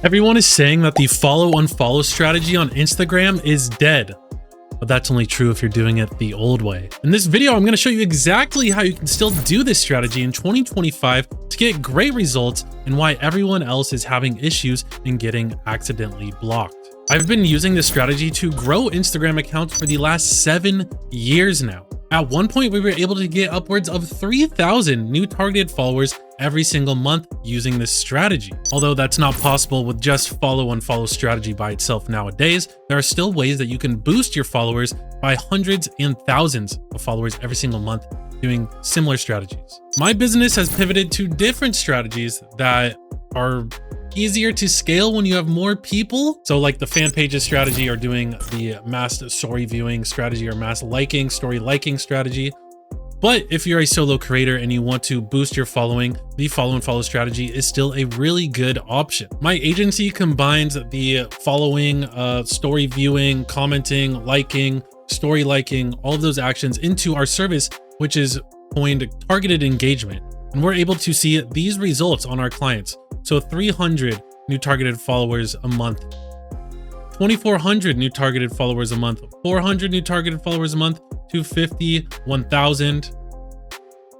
Everyone is saying that the follow unfollow strategy on Instagram is dead, but that's only true if you're doing it the old way. In this video, I'm going to show you exactly how you can still do this strategy in 2025 to get great results and why everyone else is having issues and getting accidentally blocked. I've been using this strategy to grow Instagram accounts for the last 7 years now. At one point, we were able to get upwards of 3,000 new targeted followers every single month using this strategy. Although that's not possible with just follow unfollow strategy by itself nowadays, there are still ways that you can boost your followers by hundreds and thousands of followers every single month doing similar strategies. My business has pivoted to different strategies that are easier to scale when you have more people. So like the fan pages strategy, or doing the mass story viewing strategy, or mass liking, story liking strategy. But if you're a solo creator and you want to boost your following, the follow and follow strategy is still a really good option. My agency combines the following, story viewing, commenting, liking, story liking, all of those actions into our service, which is coined targeted engagement. And we're able to see these results on our clients. So 300 new targeted followers a month, 2,400 new targeted followers a month, 400 new targeted followers a month, 250, 1,000,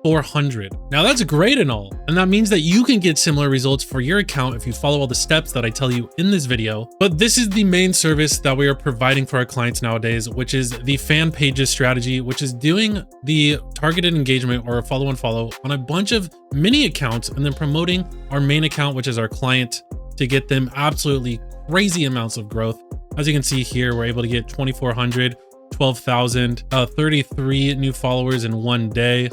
400. Now that's great and all, and that means that you can get similar results for your account if you follow all the steps that I tell you in this video. But this is the main service that we are providing for our clients nowadays, which is the fan pages strategy, which is doing the targeted engagement or a follow and follow on a bunch of mini accounts and then promoting our main account, which is our client, to get them absolutely crazy amounts of growth. As you can see here, we're able to get 2,400, 12,000, 33 new followers in one day,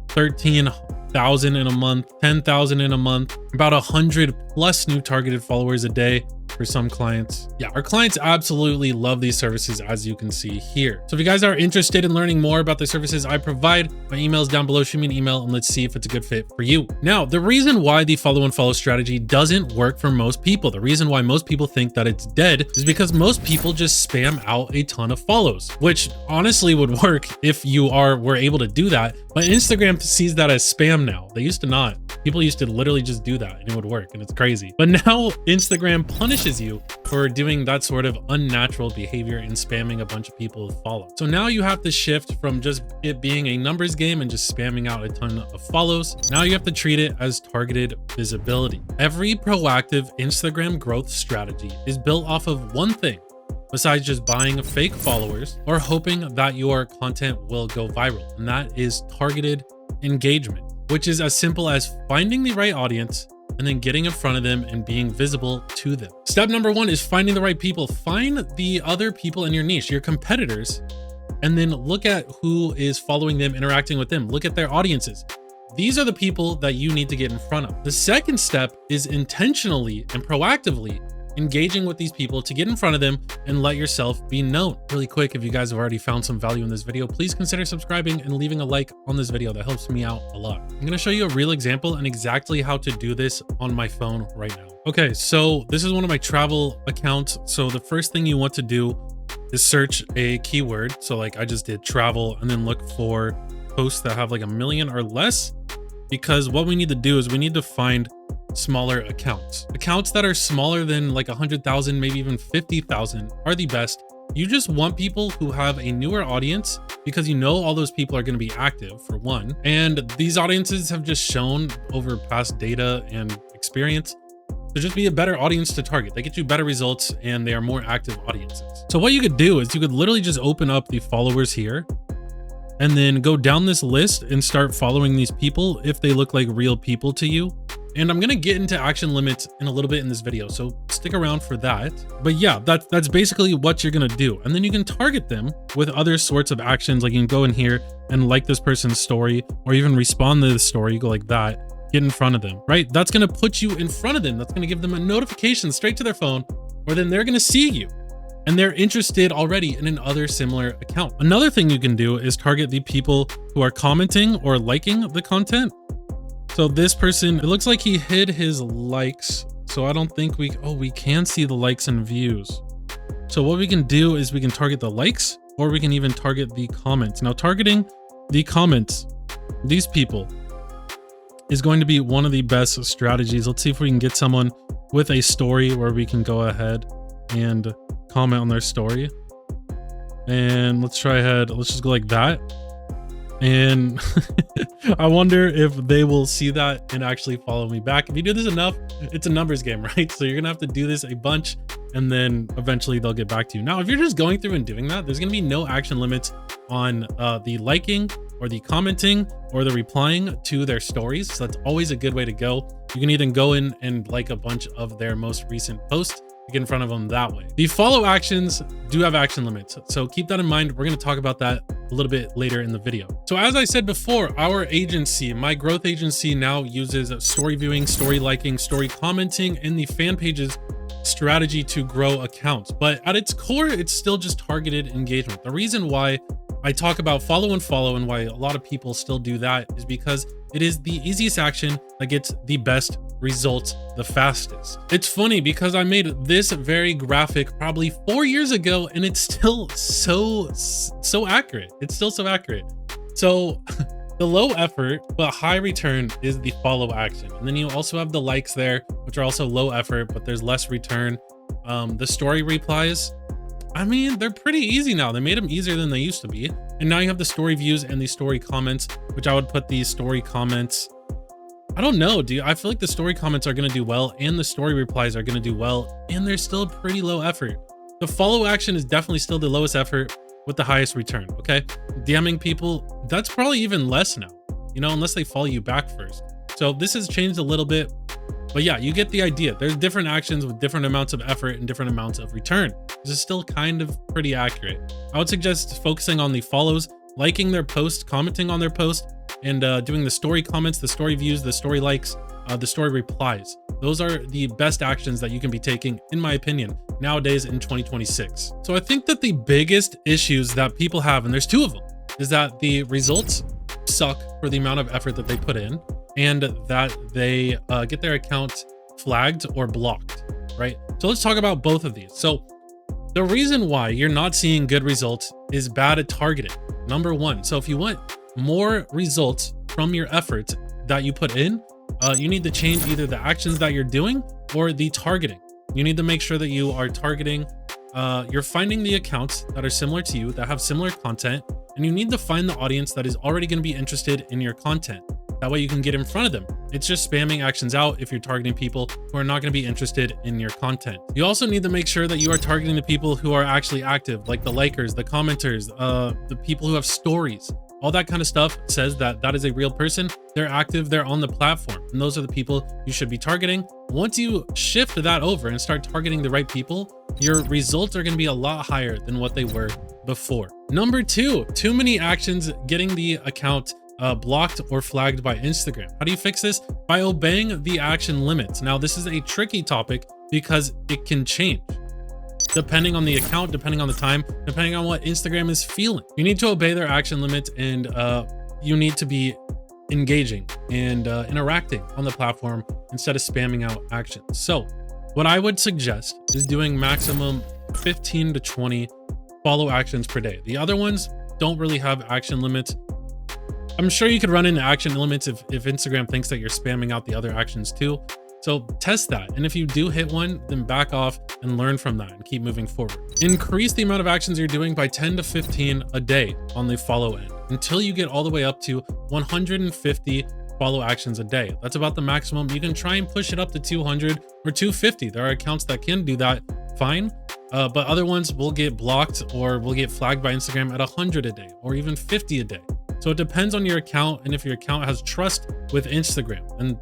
13,000 in a month, 10,000 in a month, about 100 plus new targeted followers a day for some clients. Yeah, our clients absolutely love these services, as you can see here. So if you guys are interested in learning more about the services I provide, my email is down below. Shoot me an email and let's see if it's a good fit for you. Now, the reason why the follow and follow strategy doesn't work for most people, the reason why most people think that it's dead, is because most people just spam out a ton of follows, which honestly would work if you were able to do that. But Instagram sees that as spam now. They used to not. People used to literally just do that and it would work, and it's crazy. But now Instagram punishes you for doing that sort of unnatural behavior and spamming a bunch of people with follow. So now you have to shift from just it being a numbers game and just spamming out a ton of follows. Now you have to treat it as targeted visibility. Every proactive Instagram growth strategy is built off of one thing, besides just buying fake followers or hoping that your content will go viral, and that is targeted engagement, which is as simple as finding the right audience and then getting in front of them and being visible to them. Step number one is finding the right people. Find the other people in your niche, your competitors, and then look at who is following them, interacting with them. Look at their audiences. These are the people that you need to get in front of. The second step is intentionally and proactively engaging with these people to get in front of them and let yourself be known. Really quick, if you guys have already found some value in this video, please consider subscribing and leaving a like on this video. That helps me out a lot. I'm going to show you a real example and exactly how to do this on my phone right now. Okay, so this is one of my travel accounts. So the first thing you want to do is search a keyword. So like I just did travel, and then look for posts that have like 1 million or less, because what we need to do is we need to find smaller accounts that are smaller than like 100,000, maybe even 50,000 are the best. You just want people who have a newer audience, because you know all those people are going to be active for one, and these audiences have just shown over past data and experience to just be a better audience to target. They get you better results and they are more active audiences. So what you could do is you could literally just open up the followers here and then go down this list and start following these people if they look like real people to you. And I'm gonna get into action limits in a little bit in this video, so stick around for that. But yeah, that's basically what you're gonna do. And then you can target them with other sorts of actions. Like you can go in here and like this person's story, or even respond to the story. You go like that, get in front of them, right? That's gonna put you in front of them. That's gonna give them a notification straight to their phone, or then they're gonna see you and they're interested already in another similar account. Another thing you can do is target the people who are commenting or liking the content. So this person, it looks like he hid his likes. So I don't think we can see the likes and views. So what we can do is we can target the likes, or we can even target the comments. Now targeting the comments, these people, is going to be one of the best strategies. Let's see if we can get someone with a story where we can go ahead and comment on their story. And let's try ahead. Let's just go like that. And I wonder if they will see that and actually follow me back. If you do this enough, it's a numbers game, right? So you're gonna have to do this a bunch, and then eventually they'll get back to you. Now, if you're just going through and doing that, there's gonna be no action limits on the liking or the commenting or the replying to their stories. So that's always a good way to go. You can even go in and like a bunch of their most recent posts, get in front of them that way. The follow actions do have action limits, so keep that in mind. We're going to talk about that a little bit later in the video. So as I said before, our agency, my growth agency, now uses story viewing, story liking, story commenting, and the fan pages strategy to grow accounts. But at its core, it's still just targeted engagement. The reason why I talk about follow and follow and why a lot of people still do that is because it is the easiest action that gets the best results the fastest. It's funny because I made this very graphic probably 4 years ago, and it's still so accurate. It's still so accurate. So the low effort but high return is the follow action. And then you also have the likes there, which are also low effort, but there's less return. The story replies, I mean, they're pretty easy now. They made them easier than they used to be. And now you have the story views and the story comments, which I would put these story comments. I don't know, dude. I feel like the story comments are going to do well and the story replies are going to do well, and they're still pretty low effort. The follow action is definitely still the lowest effort with the highest return. Okay. DMing people, that's probably even less now, you know, unless they follow you back first. So this has changed a little bit, but yeah, you get the idea. There's different actions with different amounts of effort and different amounts of return. This is still kind of pretty accurate. I would suggest focusing on the follows, liking their post, commenting on their post, and doing the story comments, the story views, the story likes, the story replies. Those are the best actions that you can be taking, in my opinion, nowadays in 2026. So I think that the biggest issues that people have, and there's two of them, is that the results suck for the amount of effort that they put in, and that they get their account flagged or blocked, right? So let's talk about both of these. So the reason why you're not seeing good results is bad at targeting, number one. So if you want more results from your efforts that you put in, you need to change either the actions that you're doing or the targeting. You need to make sure that you are targeting, you're finding the accounts that are similar to you, that have similar content, and you need to find the audience that is already going to be interested in your content. That way you can get in front of them. It's just spamming actions out if you're targeting people who are not going to be interested in your content. You also need to make sure that you are targeting the people who are actually active, like the likers, the commenters, the people who have stories. All that kind of stuff says that that is a real person. They're active, they're on the platform, and those are the people you should be targeting. Once you shift that over and start targeting the right people, your results are going to be a lot higher than what they were before. Number two, too many actions getting the account blocked or flagged by Instagram. How do you fix this? By obeying the action limits. Now, this is a tricky topic because it can change depending on the account, depending on the time, depending on what Instagram is feeling. You need to obey their action limits, and you need to be engaging and interacting on the platform instead of spamming out actions. So what I would suggest is doing maximum 15 to 20 follow actions per day. The other ones don't really have action limits. I'm sure you could run into action limits if Instagram thinks that you're spamming out the other actions too. So test that. And if you do hit one, then back off and learn from that and keep moving forward. Increase the amount of actions you're doing by 10 to 15 a day on the follow end until you get all the way up to 150 follow actions a day. That's about the maximum. You can try and push it up to 200 or 250. There are accounts that can do that fine, but other ones will get blocked or will get flagged by Instagram at 100 a day or even 50 a day. So it depends on your account and if your account has trust with Instagram. And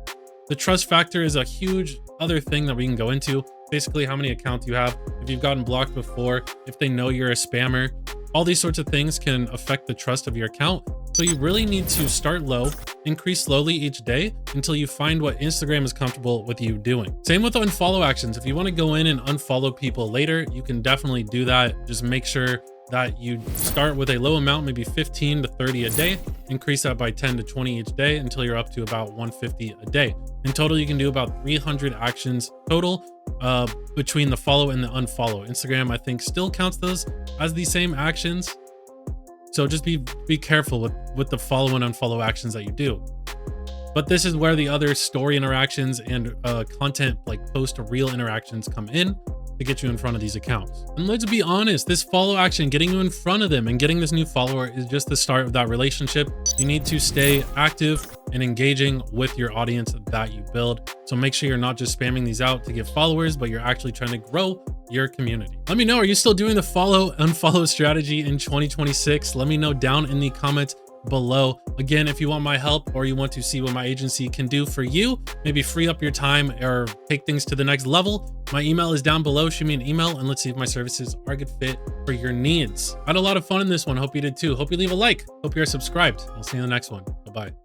the trust factor is a huge other thing that we can go into. Basically, how many accounts you have, if you've gotten blocked before, if they know you're a spammer, all these sorts of things can affect the trust of your account. So you really need to start low, increase slowly each day until you find what Instagram is comfortable with you doing. Same with unfollow actions. If you want to go in and unfollow people later, you can definitely do that. Just make sure that you start with a low amount, maybe 15 to 30 a day, increase that by 10 to 20 each day until you're up to about 150 a day. In total, you can do about 300 actions total between the follow and the unfollow. Instagram, I think, still counts those as the same actions. So just be careful with the follow and unfollow actions that you do. But this is where the other story interactions and content like post reel interactions come in to get you in front of these accounts. And let's be honest, this follow action, getting you in front of them and getting this new follower is just the start of that relationship. You need to stay active and engaging with your audience that you build. So make sure you're not just spamming these out to get followers, but you're actually trying to grow your community. Let me know, are you still doing the follow unfollow strategy in 2026? Let me know down in the comments below. Again, if you want my help or you want to see what my agency can do for you, maybe free up your time or take things to the next level, my email is down below. Shoot me an email and let's see if my services are a good fit for your needs. I had a lot of fun in this one. Hope you did too. Hope you leave a like. Hope you're subscribed. I'll see you in the next one. Bye-bye.